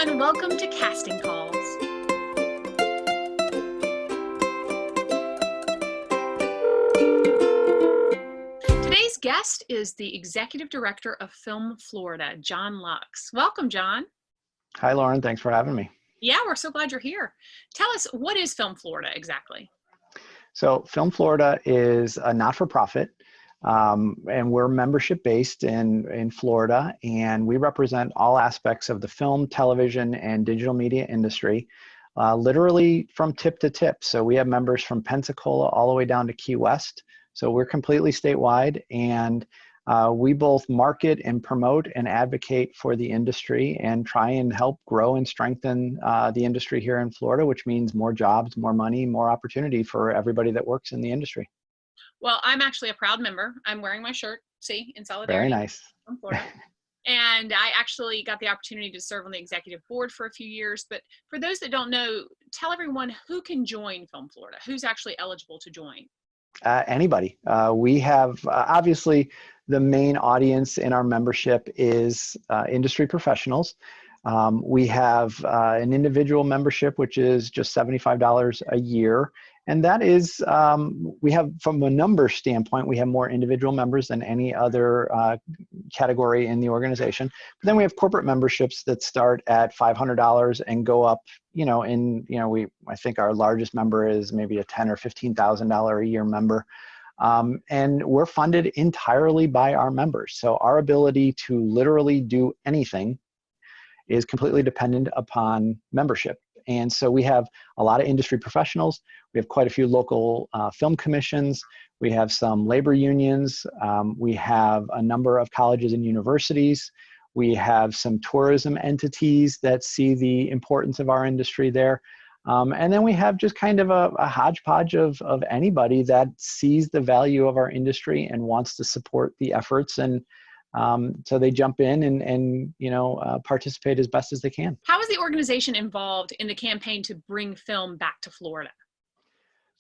everyone. Welcome to Casting Calls. Today's guest is the Executive Director of Film Florida, John Lux. Welcome, John. Hi, Lauren. Thanks for having me. Yeah, we're so glad you're here. Tell us, what is Film Florida exactly? So Film Florida is a not-for-profit, and we're membership-based in Florida, and we represent all aspects of the film, television, and digital media industry, literally from tip to tip. So we have members from Pensacola all the way down to Key West. So we're completely statewide, and we both market and promote and advocate for the industry and try and help grow and strengthen the industry here in Florida, which means more jobs, more money, more opportunity for everybody that works in the industry. Well, I'm actually a proud member. I'm wearing my shirt, see, in solidarity. Very nice. From Florida. And I actually got the opportunity to serve on the executive board for a few years. But for those that don't know, tell everyone who can join Film Florida, who's actually eligible to join. Anybody. We have, obviously, the main audience in our membership is industry professionals. We have an individual membership, which is just $75 a year. And that is, we have, from a number standpoint, we have more individual members than any other category in the organization. But then we have corporate memberships that start at $500 and go up, I think our largest member is maybe a $10,000 or $15,000 a year member. And we're funded entirely by our members. So our ability to literally do anything is completely dependent upon membership. And so we have a lot of industry professionals. We have quite a few local film commissions. We have some labor unions. We have a number of colleges and universities. We have some tourism entities that see the importance of our industry there. And then we have just kind of a hodgepodge of anybody that sees the value of our industry and wants to support the efforts. And so they jump in and participate as best as they can. How is the organization involved in the campaign to bring film back to Florida?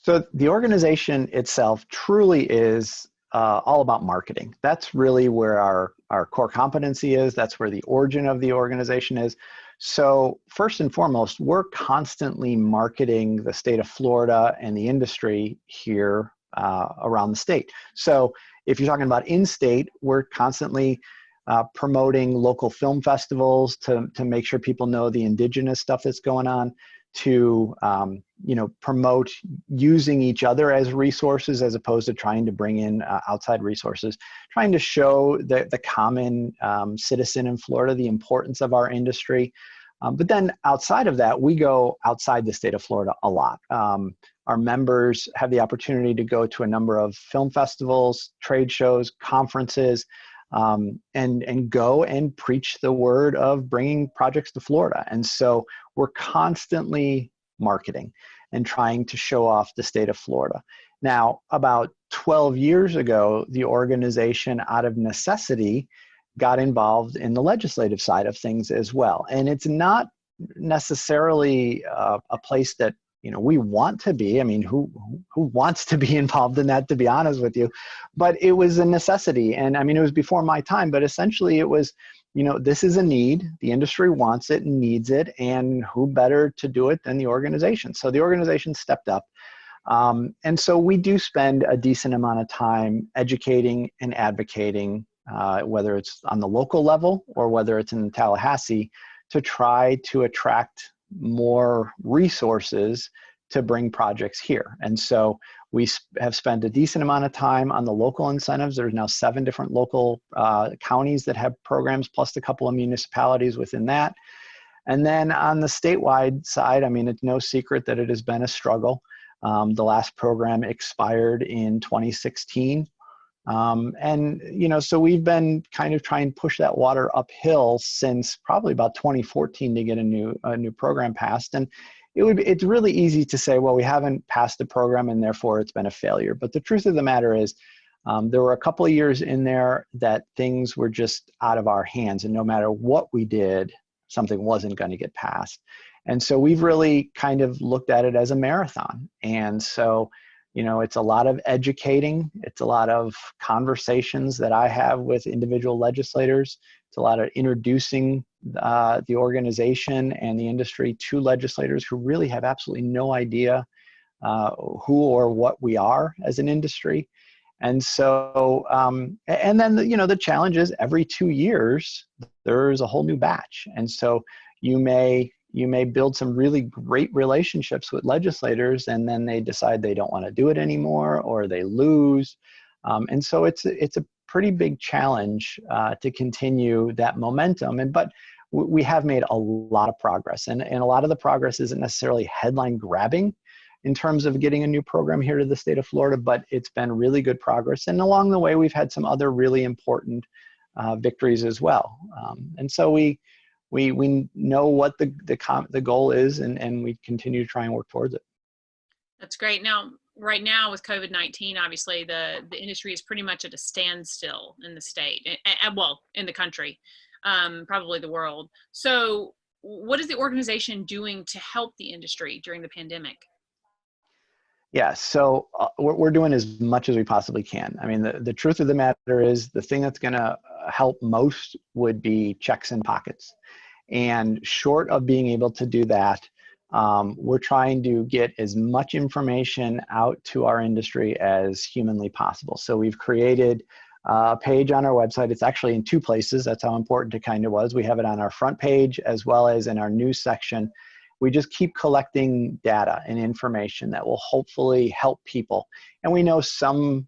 So the organization itself truly is all about marketing. That's really where our core competency is. That's where the origin of the organization is. So first and foremost, we're constantly marketing the state of Florida and the industry here around the state. So if you're talking about in-state, we're constantly promoting local film festivals to make sure people know the indigenous stuff that's going on, to promote using each other as resources as opposed to trying to bring in outside resources, trying to show the common citizen in Florida the importance of our industry. But then outside of that, we go outside the state of Florida a lot. Our members have the opportunity to go to a number of film festivals, trade shows, conferences, and go and preach the word of bringing projects to Florida. And so we're constantly marketing and trying to show off the state of Florida. Now, about 12 years ago, the organization, out of necessity, got involved in the legislative side of things as well. And it's not necessarily a place that we want to be. I mean, who wants to be involved in that, to be honest with you? But it was a necessity. And I mean, it was before my time, but essentially it was, this is a need. The industry wants it and needs it. And who better to do it than the organization? So the organization stepped up. And so we do spend a decent amount of time educating and advocating, whether it's on the local level or whether it's in Tallahassee, to try to attract more resources to bring projects here. And so we have spent a decent amount of time on the local incentives. There's now 7 different local counties that have programs, plus a couple of municipalities within that. And then on the statewide side, I mean, it's no secret that it has been a struggle. The last program expired in 2016. So we've been kind of trying to push that water uphill since probably about 2014 to get a new program passed. And it's really easy to say, well, we haven't passed the program and therefore it's been a failure. But the truth of the matter is, there were a couple of years in there that things were just out of our hands, and no matter what we did, something wasn't going to get passed. And so we've really kind of looked at it as a marathon. And so It's a lot of educating. It's a lot of conversations that I have with individual legislators. It's a lot of introducing the organization and the industry to legislators who really have absolutely no idea who or what we are as an industry. And so, and then, the challenge is every 2 years, there's a whole new batch. And so you may build some really great relationships with legislators, and then they decide they don't want to do it anymore, or they lose. And so it's a pretty big challenge to continue that momentum. But we have made a lot of progress, and a lot of the progress isn't necessarily headline grabbing in terms of getting a new program here to the state of Florida, but it's been really good progress. And along the way, we've had some other really important victories as well. And so we know what the goal is, and we continue to try and work towards it. That's great. Now, right now with COVID-19, obviously the industry is pretty much at a standstill in the state, and well, in the country, probably the world. So what is the organization doing to help the industry during the pandemic? Yeah, so we're doing as much as we possibly can. I mean, the truth of the matter is the thing that's going to help most would be checks in pockets. And short of being able to do that, we're trying to get as much information out to our industry as humanly possible. So we've created a page on our website. It's actually in 2 places. That's how important it kind of was. We have it on our front page as well as in our news section. We just keep collecting data and information that will hopefully help people. And we know some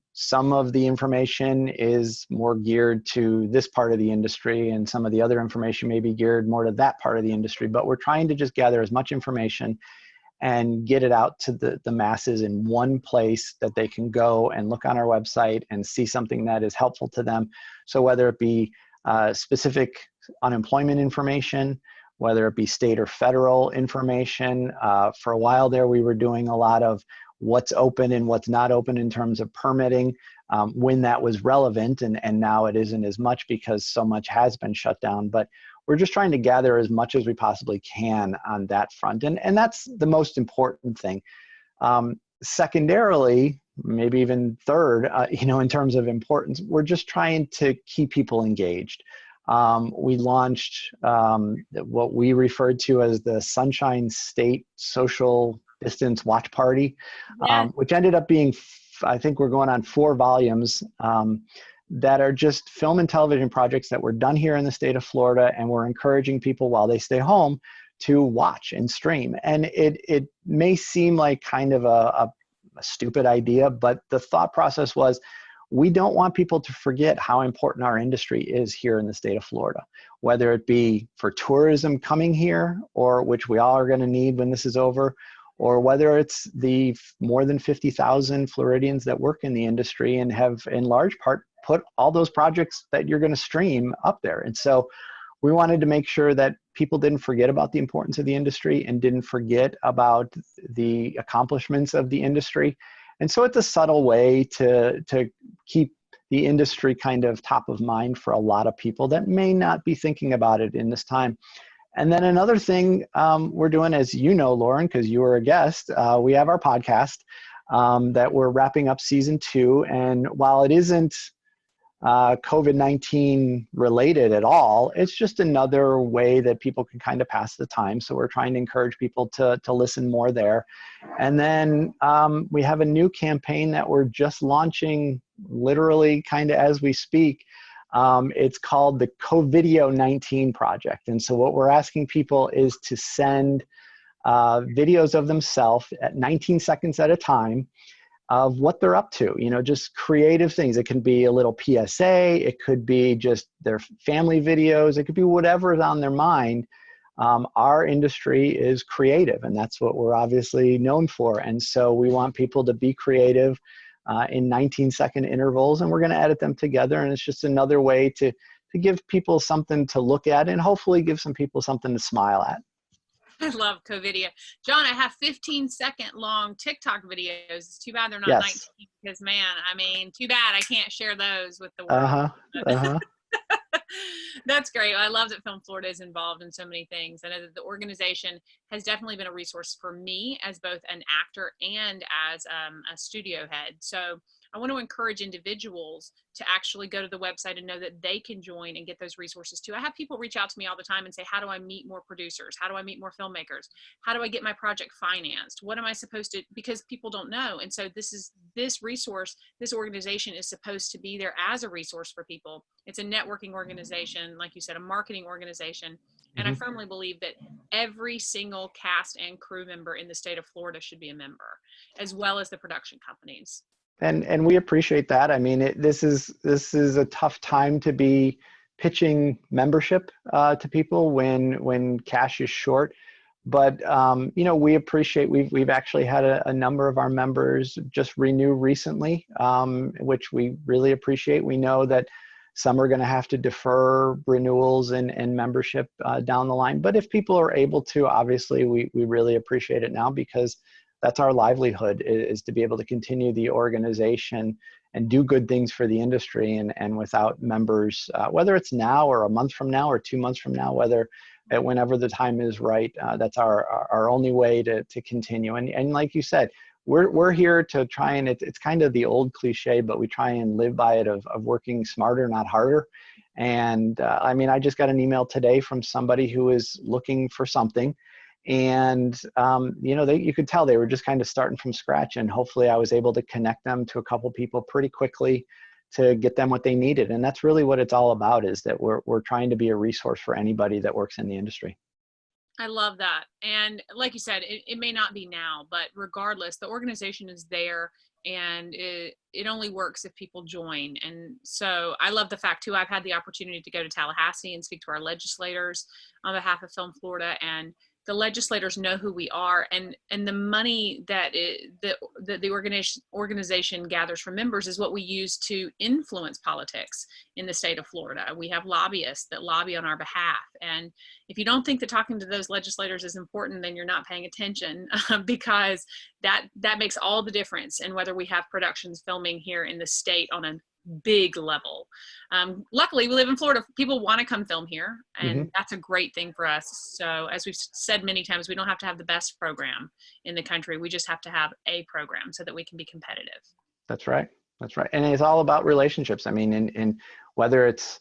of the information is more geared to this part of the industry, and some of the other information may be geared more to that part of the industry. But we're trying to just gather as much information and get it out to the masses in one place that they can go and look on our website and see something that is helpful to them. So whether it be specific unemployment information, whether it be state or federal information. For a while there, we were doing a lot of what's open and what's not open in terms of permitting when that was relevant, and now it isn't as much because so much has been shut down. But we're just trying to gather as much as we possibly can on that front, and that's the most important thing. Secondarily, maybe even third, in terms of importance, we're just trying to keep people engaged. We launched what we referred to as the Sunshine State Social Distance Watch Party, which ended up being, I think we're going on 4 volumes that are just film and television projects that were done here in the state of Florida, and we're encouraging people while they stay home to watch and stream. And it may seem like kind of a stupid idea, but the thought process was, we don't want people to forget how important our industry is here in the state of Florida, whether it be for tourism coming here, or which we all are going to need when this is over, or whether it's the more than 50,000 Floridians that work in the industry and have in large part put all those projects that you're going to stream up there. And so we wanted to make sure that people didn't forget about the importance of the industry and didn't forget about the accomplishments of the industry. And so it's a subtle way to keep the industry kind of top of mind for a lot of people that may not be thinking about it in this time. And then another thing we're doing, as you know, Lauren, because you were a guest, we have our podcast that we're wrapping up season 2. And while it isn't COVID-19 related at all, it's just another way that people can kind of pass the time. So we're trying to encourage people to listen more there. And then we have a new campaign that we're just launching literally kind of as we speak. It's called the COVIDio19 Project. And so what we're asking people is to send videos of themselves at 19 seconds at a time of what they're up to, just creative things. It can be a little PSA, it could be just their family videos, it could be whatever is on their mind. Our industry is creative, and that's what we're obviously known for. And so we want people to be creative in 19-second intervals, and we're going to edit them together. And it's just another way to give people something to look at and hopefully give some people something to smile at. I love COVIDio. John, I have 15-second long TikTok videos. It's too bad they're not 19 because, man, I mean, too bad I can't share those with the world. That's great. I love that Film Florida is involved in so many things. I know that the organization has definitely been a resource for me as both an actor and as a studio head. So I want to encourage individuals to actually go to the website and know that they can join and get those resources too. I have people reach out to me all the time and say, how do I meet more producers? How do I meet more filmmakers? How do I get my project financed? What am I supposed to, because people don't know. And so this resource, this organization is supposed to be there as a resource for people. It's a networking organization, like you said, a marketing organization. And I firmly believe that every single cast and crew member in the state of Florida should be a member, as well as the production companies. And we appreciate that. I mean, this is a tough time to be pitching membership to people when cash is short. But you know, we appreciate, we've actually had a number of our members just renew recently, which we really appreciate. We know that some are going to have to defer renewals and membership down the line. But if people are able to, obviously, we really appreciate it now, because that's our livelihood, is to be able to continue the organization and do good things for the industry. And without members, whether it's now or a month from now or 2 months from now, whenever the time is right, that's our only way to continue. And like you said, we're here to try, and it's kind of the old cliche, but we try and live by it of working smarter, not harder. And I mean, I just got an email today from somebody who is looking for something. And you know, you could tell they were just kind of starting from scratch, and hopefully I was able to connect them to a couple people pretty quickly to get them what they needed. And that's really what it's all about, is that we're trying to be a resource for anybody that works in the industry. I love that. And like you said, it may not be now, but regardless, the organization is there, and it only works if people join. And so I love the fact too, I've had the opportunity to go to Tallahassee and speak to our legislators on behalf of Film Florida, and the legislators know who we are, and the money that the organization gathers from members is what we use to influence politics in the state of Florida. We have lobbyists that lobby on our behalf, and if you don't think that talking to those legislators is important, then you're not paying attention, because that makes all the difference in whether we have productions filming here in the state on a big level. Luckily, we live in Florida. People want to come film here, and that's a great thing for us. So as we've said many times, we don't have to have the best program in the country. We just have to have a program so that we can be competitive. That's right. That's right. And it's all about relationships. I mean, in whether it's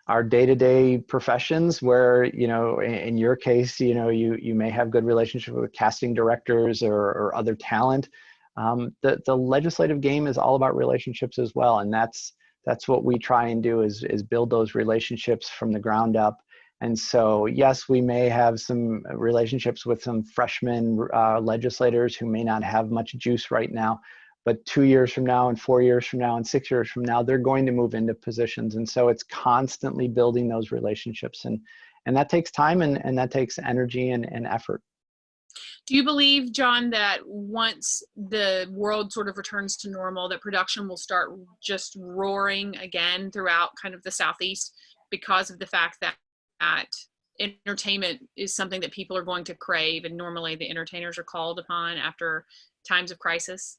our day-to-day professions, where, you know, in your case, you know, you may have good relationship with casting directors or other talent. The legislative game is all about relationships as well, and that's what we try and do, is build those relationships from the ground up. And so, yes, we may have some relationships with some freshman legislators who may not have much juice right now, but 2 years from now and 4 years from now and 6 years from now, they're going to move into positions. And so it's constantly building those relationships, and that takes time, and that takes energy and effort. Do you believe, John, that once the world sort of returns to normal, that production will start just roaring again throughout kind of the Southeast, because of the fact that entertainment is something that people are going to crave, and normally the entertainers are called upon after times of crisis?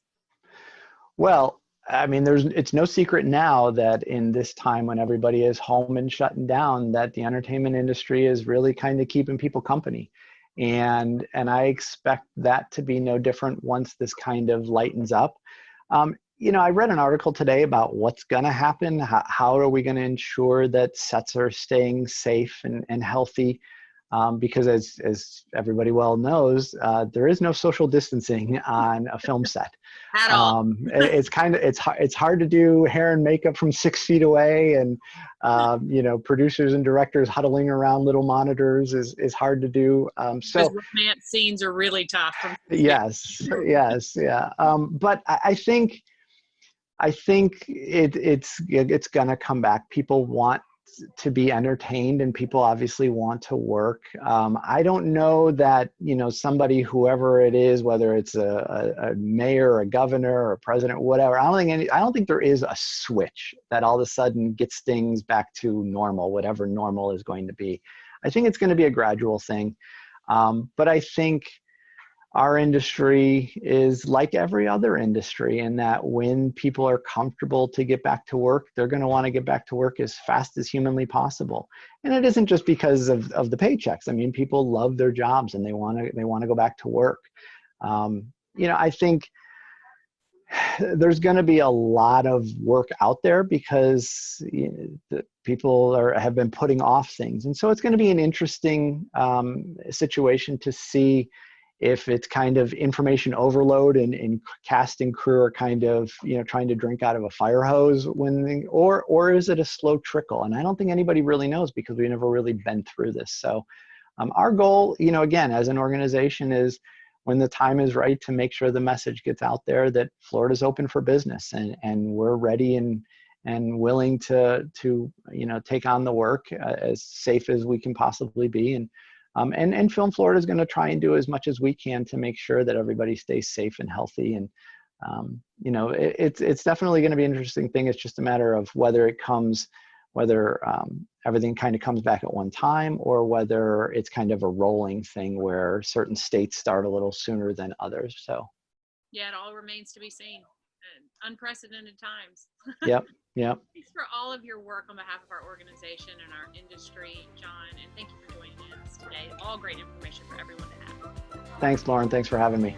Well, I mean, it's no secret now that in this time when everybody is home and shutting down, that the entertainment industry is really kind of keeping people company. And I expect that to be no different once this kind of lightens up. You know, I read an article today about what's going to happen. How are we going to ensure that sets are staying safe and healthy? Because as everybody well knows, there is no social distancing on a film set. At all. It's hard to do hair and makeup from 6 feet away, and you know, producers and directors huddling around little monitors is hard to do. So romance scenes are really tough. Yes, yeah. But I think it's gonna come back. People want to be entertained, and people obviously want to work. I don't know that, you know, whoever it is, whether it's a mayor, a governor, or a president, whatever, I don't think there is a switch that all of a sudden gets things back to normal, whatever normal is going to be. I think it's going to be a gradual thing. But I think our industry is like every other industry in that when people are comfortable to get back to work, they're going to want to get back to work as fast as humanly possible. And it isn't just because of the paychecks. I mean, people love their jobs and they want to go back to work. I think there's going to be a lot of work out there because the people have been putting off things. And so it's going to be an interesting situation to see if it's kind of information overload and cast and crew are kind of, trying to drink out of a fire hose or is it a slow trickle? And I don't think anybody really knows because we've never really been through this. So our goal, again, as an organization is when the time is right to make sure the message gets out there that Florida's open for business and we're ready and willing to take on the work as safe as we can possibly be. And Film Florida is going to try and do as much as we can to make sure that everybody stays safe and healthy. And, it's definitely going to be an interesting thing. It's just a matter of whether everything kind of comes back at one time or whether it's kind of a rolling thing where certain states start a little sooner than others. So, yeah, it all remains to be seen. Unprecedented times. Yep. Thanks for all of your work on behalf of our organization and our industry, John, and thank you for joining us today. All great information for everyone to have. Thanks, Lauren. Thanks for having me.